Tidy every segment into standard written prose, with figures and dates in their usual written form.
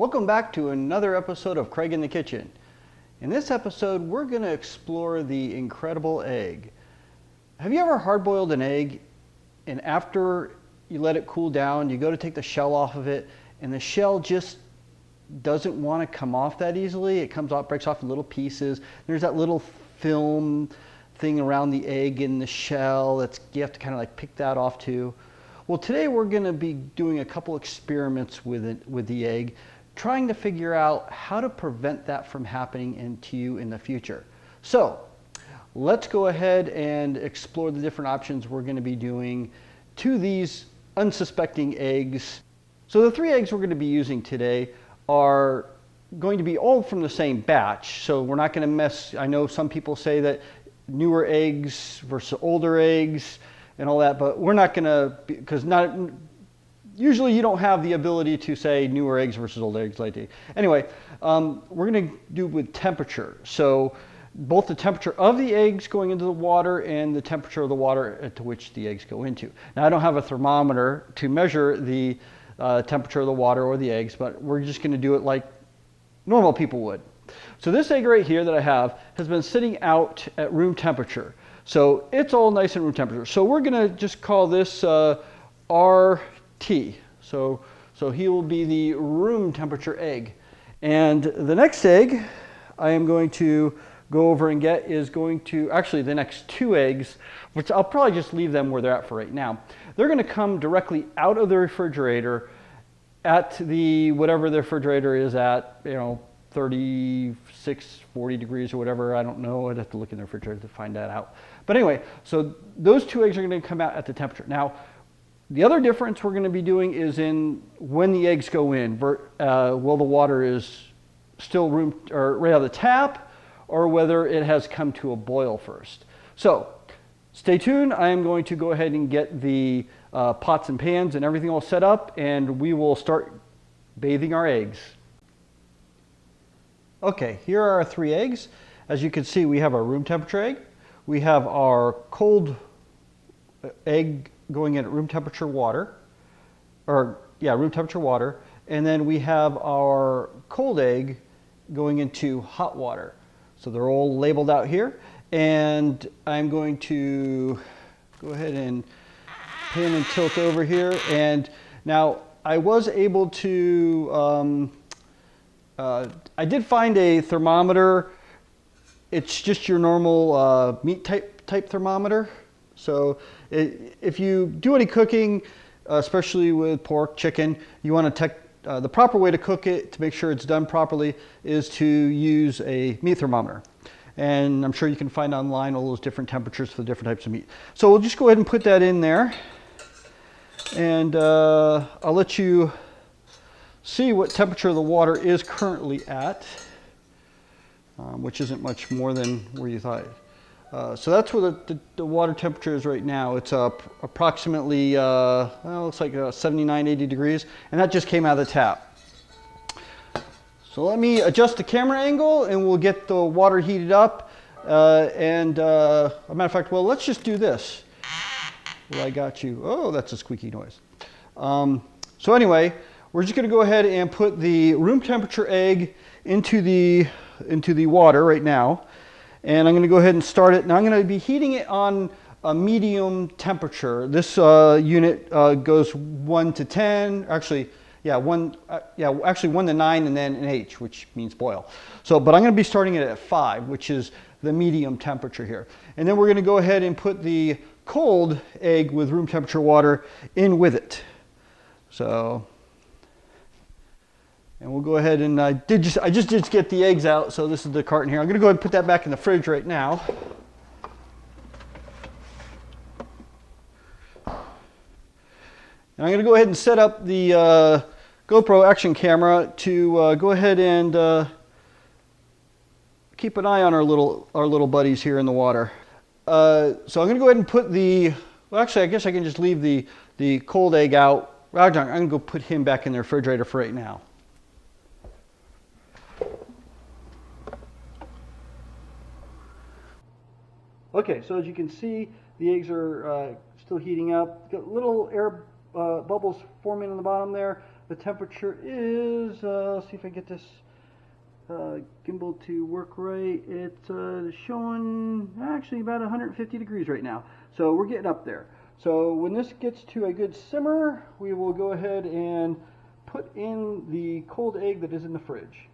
Welcome back to another episode of Craig in the Kitchen. In this episode, we're going to explore the incredible egg. Have you ever hard-boiled an egg and after you let it cool down, you go to take the shell off of it and the shell just doesn't want to come off that easily? It comes off, breaks off in little pieces. There's that little film thing around the egg in the shell that's, you have to kind of like pick that off too. Well, today we're going to be doing a couple experiments with the egg, trying to figure out how to prevent that from happening to you in the future. So let's go ahead and explore the different options we're going to be doing to these unsuspecting eggs. So the 3 eggs we're going to be using today are going to be all from the same batch. So we're not going to mess, I know some people say that newer eggs versus older eggs and all that, but we're not going to, because usually you don't have the ability to say newer eggs versus old eggs like that. Anyway, we're going to do with temperature. So both the temperature of the eggs going into the water and the temperature of the water to which the eggs go into. Now I don't have a thermometer to measure the temperature of the water or the eggs, but we're just going to do it like normal people would. So this egg right here that I have has been sitting out at room temperature. So it's all nice at room temperature. So we're going to just call this RT. So he will be the room temperature egg. And the next egg I am going to go over and get is going to, actually the next 2 eggs, which I'll probably just leave them where they're at for right now. They're going to come directly out of the refrigerator at the, whatever the refrigerator is at, 36, 40 degrees or whatever. I don't know. I'd have to look in the refrigerator to find that out. But anyway, so those 2 eggs are going to come out at the temperature. Now, the other difference we're going to be doing is in when the eggs go in. Well, the water is still room or right out of the tap, or whether it has come to a boil first. So stay tuned. I am going to go ahead and get the pots and pans and everything all set up, and we will start bathing our eggs. Okay, here are our 3 eggs. As you can see, we have our room temperature egg. We have our cold egg going in at room temperature water, room temperature water. And then we have our cold egg going into hot water. So they're all labeled out here. And I'm going to go ahead and pan and tilt over here. And now I was able to, I did find a thermometer. It's just your normal meat type thermometer. So if you do any cooking, especially with pork, chicken, you want to check the proper way to cook it to make sure it's done properly is to use a meat thermometer. And I'm sure you can find online all those different temperatures for the different types of meat. So we'll just go ahead and put that in there. And I'll let you see what temperature the water is currently at, which isn't much more than where you thought. So that's where the water temperature is right now. It's approximately, looks like 79, 80 degrees, and that just came out of the tap. So let me adjust the camera angle and we'll get the water heated up. As a matter of fact, well, let's just do this. Well, I got you. Oh, that's a squeaky noise. So anyway, we're just going to go ahead and put the room temperature egg into the water right now. And I'm going to go ahead and start it. Now I'm going to be heating it on a medium temperature. This unit goes 1 to 10. Actually, 1 to 9 and then an H, which means boil. So, but I'm going to be starting it at 5, which is the medium temperature here. And then we're going to go ahead and put the cold egg with room temperature water in with it. So, and we'll go ahead and I just did get the eggs out, so this is the carton here. I'm going to go ahead and put that back in the fridge right now. And I'm going to go ahead and set up the GoPro action camera to go ahead and keep an eye on our little buddies here in the water. So I'm going to go ahead and put well, actually I guess I can just leave the cold egg out. I'm going to go put him back in the refrigerator for right now. Okay, so as you can see, the eggs are still heating up. Got little air bubbles forming on the bottom there. The temperature is, let's see if I get this gimbal to work right. It's showing actually about 150 degrees right now. So we're getting up there. So when this gets to a good simmer, we will go ahead and put in the cold egg that is in the fridge.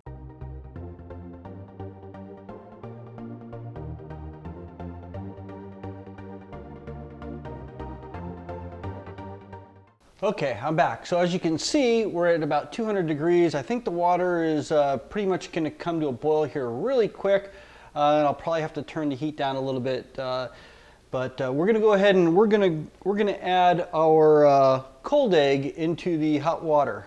Okay, I'm back. So as you can see, we're at about 200 degrees. I think the water is pretty much going to come to a boil here really quick. And I'll probably have to turn the heat down a little bit. But we're going to go ahead and we're going to add our cold egg into the hot water.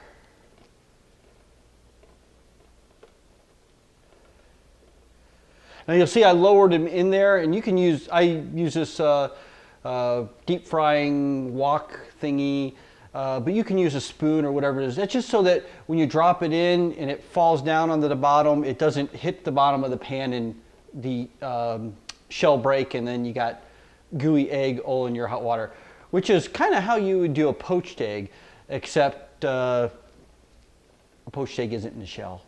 Now you'll see I lowered him in there, and you can use, I use this deep frying wok thingy. But you can use a spoon or whatever it is. That's just so that when you drop it in and it falls down onto the bottom, it doesn't hit the bottom of the pan and the shell break, and then you got gooey egg all in your hot water, which is kind of how you would do a poached egg, except a poached egg isn't in the shell.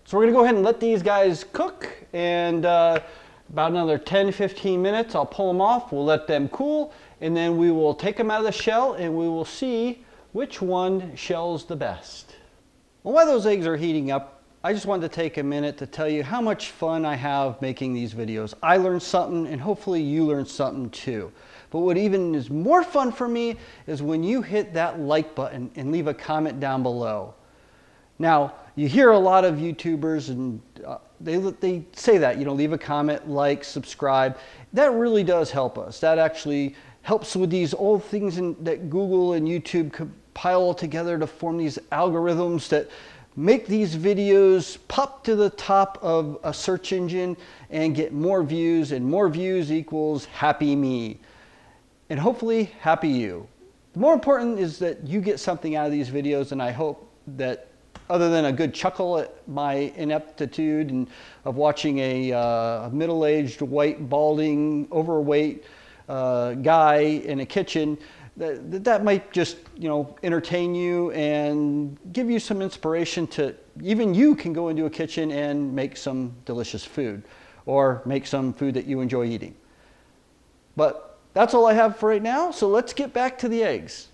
So we're going to go ahead and let these guys cook, and about another 10-15 minutes I'll pull them off. We'll let them cool, and then we will take them out of the shell and we will see which one shells the best. Well, while those eggs are heating up, I just wanted to take a minute to tell you how much fun I have making these videos. I learned something, and hopefully you learned something too. But what even is more fun for me is when you hit that like button and leave a comment down below. Now, you hear a lot of YouTubers and they say that, you know, leave a comment, like, subscribe. That really does help us. That actually helps with these old things that Google and YouTube compile together to form these algorithms that make these videos pop to the top of a search engine and get more views, and more views equals happy me. And hopefully happy you. The more important is that you get something out of these videos, and I hope that other than a good chuckle at my ineptitude and of watching a middle-aged, white, balding, overweight guy in a kitchen, that might just, you know, entertain you and give you some inspiration to, even you can go into a kitchen and make some delicious food, or make some food that you enjoy eating. But that's all I have for right now, so let's get back to the eggs.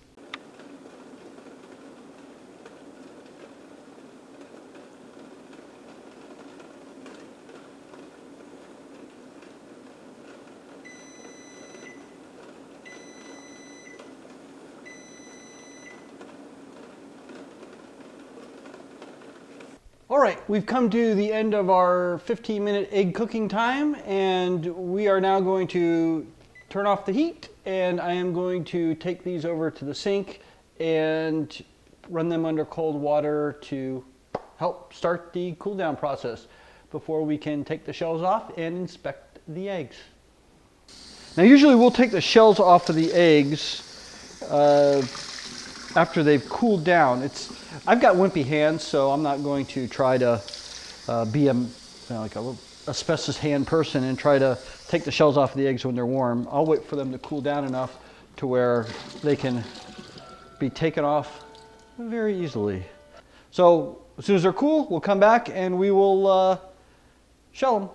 All right, we've come to the end of our 15-minute egg cooking time, and we are now going to turn off the heat, and I am going to take these over to the sink and run them under cold water to help start the cool down process before we can take the shells off and inspect the eggs. Now usually we'll take the shells off of the eggs after they've cooled down. I've got wimpy hands, so I'm not going to try to be like a asbestos hand person and try to take the shells off the eggs when they're warm. I'll wait for them to cool down enough to where they can be taken off very easily. So as soon as they're cool, we'll come back and we will shell them.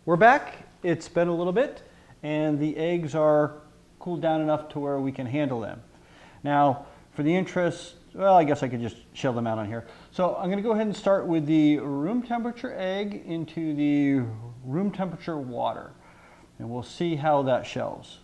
We're back. It's been a little bit, and the eggs are cooled down enough to where we can handle them. Now, for the interest, well, I guess I could just shell them out on here. So I'm going to go ahead and start with the room temperature egg into the room temperature water, and we'll see how that shells.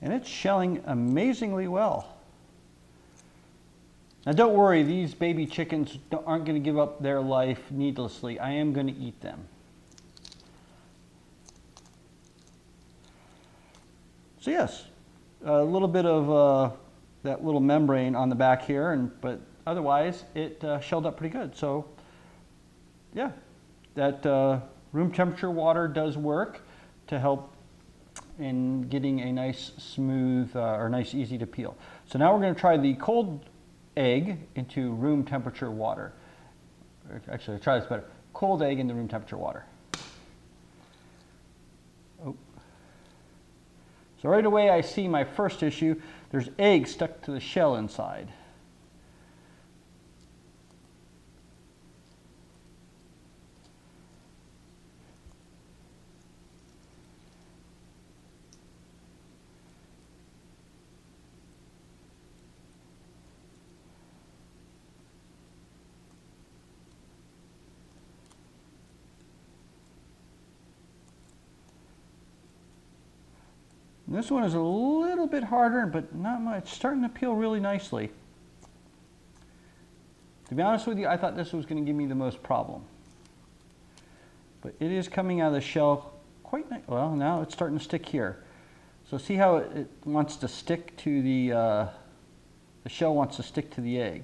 And it's shelling amazingly well. Now don't worry, these baby chickens aren't going to give up their life needlessly. I am going to eat them. So yes, a little bit of that little membrane on the back here, but otherwise it shelled up pretty good. So yeah, that room temperature water does work to help in getting a nice smooth or nice easy to peel. So now we're going to try the cold egg into room temperature water. actually I'll try this better, cold egg into room temperature water. Oh. So right away I see my first issue. There's egg stuck to the shell inside. And this one is a little bit harder, but not much. It's starting to peel really nicely. To be honest with you, I thought this was going to give me the most problem. But it is coming out of the shell quite nice. Well, now it's starting to stick here. So see how it wants to stick to the shell wants to stick to the egg.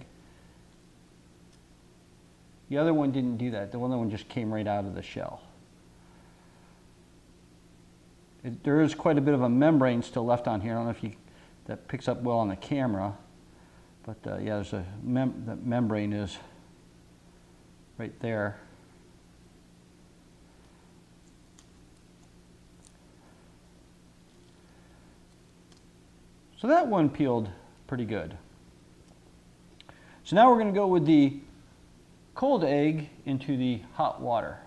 The other one didn't do that. The other one just came right out of the shell. There is quite a bit of a membrane still left on here. I don't know if that picks up well on the camera, but yeah, there's that membrane is right there. So that one peeled pretty good. So now we're going to go with the cold egg into the hot water.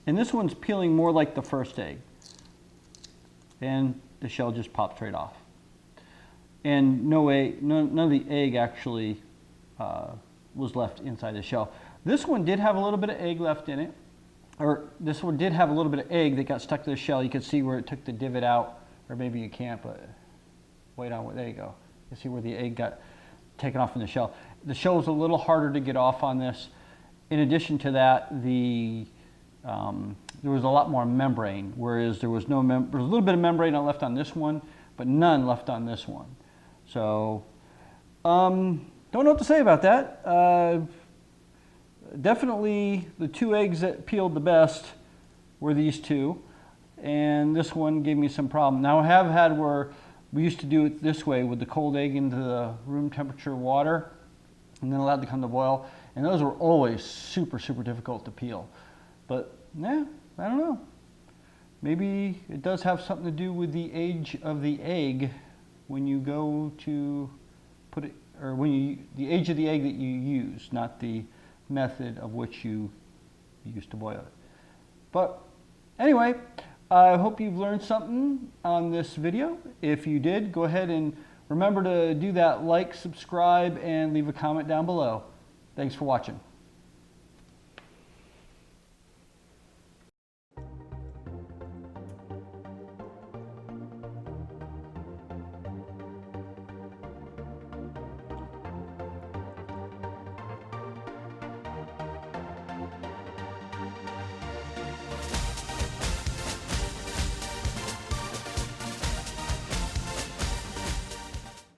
And this one's peeling more like the first egg. And the shell just pops right off. And none of the egg actually was left inside the shell. This one did have a little bit of egg left in it. Or this one did have a little bit of egg that got stuck to the shell. You can see where it took the divot out. Or maybe you can't, but wait on, there you go. You see where the egg got taken off from the shell. The shell was a little harder to get off on this. In addition to that, there was a lot more membrane, whereas there was there was a little bit of membrane left on this one, but none left on this one. So, don't know what to say about that. Definitely the two eggs that peeled the best were these two, and this one gave me some problem. Now I have had where we used to do it this way with the cold egg into the room temperature water, and then allowed to come to boil, and those were always super, super difficult to peel. But yeah, I don't know. Maybe it does have something to do with the age of the egg when you go to put it, or the age of the egg that you use, not the method of which you use to boil it. But anyway, I hope you've learned something on this video. If you did, go ahead and remember to do that like, subscribe, and leave a comment down below. Thanks for watching.